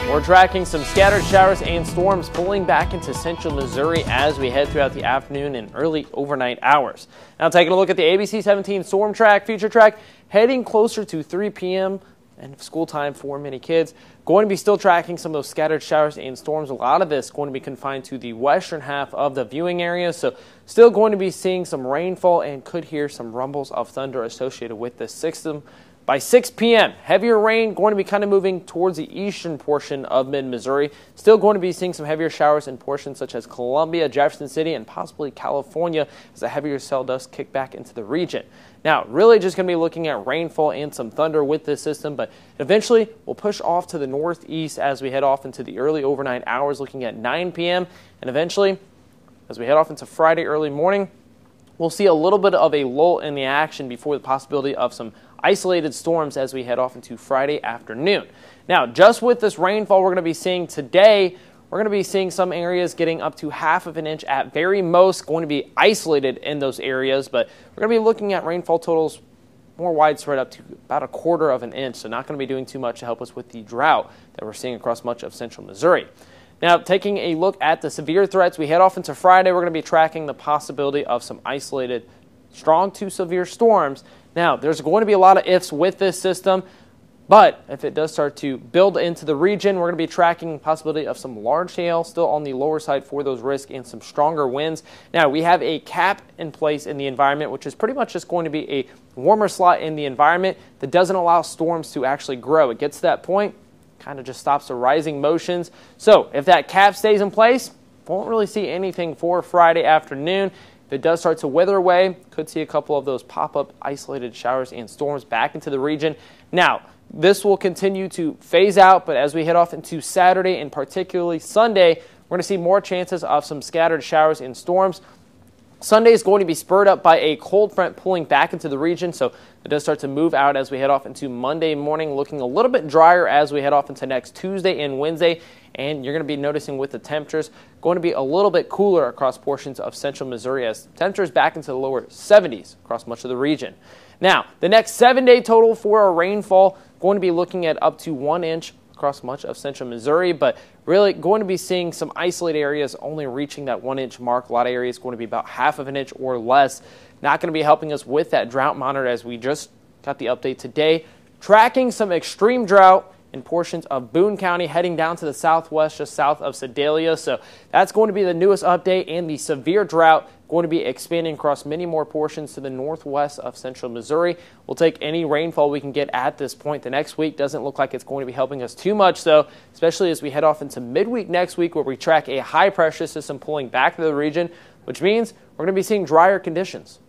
We're tracking some scattered showers and storms pulling back into central Missouri as we head throughout the afternoon and early overnight hours. Now taking a look at the ABC 17 storm track, future track, heading closer to 3 p.m. and school time for many kids. Going to be still tracking some of those scattered showers and storms. A lot of this going to be confined to the western half of the viewing area. So still going to be seeing some rainfall and could hear some rumbles of thunder associated with this system. By 6 p.m., heavier rain going to be kind of moving towards the eastern portion of mid-Missouri. Still going to be seeing some heavier showers in portions such as Columbia, Jefferson City, and possibly California as the heavier cell dust kick back into the region. Now, really just going to be looking at rainfall and some thunder with this system, but eventually we'll push off to the northeast as we head off into the early overnight hours, looking at 9 p.m. And eventually, as we head off into Friday early morning, we'll see a little bit of a lull in the action before the possibility of some isolated storms as we head off into Friday afternoon. Now, just with this rainfall we're going to be seeing today, we're going to be seeing some areas getting up to ½ of an inch at very most, going to be isolated in those areas, but we're going to be looking at rainfall totals more widespread up to about ½ of an inch, so not going to be doing too much to help us with the drought that we're seeing across much of central Missouri. Now, taking a look at the severe threats, we head off into Friday, we're going to be tracking the possibility of some isolated strong to severe storms. Now, there's going to be a lot of ifs with this system, but if it does start to build into the region, we're going to be tracking the possibility of some large hail still on the lower side for those risks and some stronger winds. Now, we have a cap in place in the environment, which is pretty much just going to be a warmer slot in the environment that doesn't allow storms to actually grow. It gets to that point, kind of just stops the rising motions. So if that cap stays in place, won't really see anything for Friday afternoon. If it does start to wither away, could see a couple of those pop-up isolated showers and storms back into the region. Now, this will continue to phase out, but as we head off into Saturday and particularly Sunday, we're going to see more chances of some scattered showers and storms. Sunday is going to be spurred up by a cold front pulling back into the region, so it does start to move out as we head off into Monday morning, looking a little bit drier as we head off into next Tuesday and Wednesday. And you're going to be noticing with the temperatures going to be a little bit cooler across portions of central Missouri as temperatures back into the lower 70s across much of the region. Now, the next 7-day total for our rainfall going to be looking at up to 1 inch across much of central Missouri, but really going to be seeing some isolated areas only reaching that 1 inch mark. A lot of areas going to be about ½ of an inch or less. Not going to be helping us with that drought monitor as we just got the update today. Tracking some extreme drought in portions of Boone County, heading down to the southwest, just south of Sedalia. So that's going to be the newest update, and the severe drought going to be expanding across many more portions to the northwest of central Missouri. We'll take any rainfall we can get at this point. The next week doesn't look like it's going to be helping us too much, though, especially as we head off into midweek next week where we track a high pressure system pulling back to the region, which means we're going to be seeing drier conditions.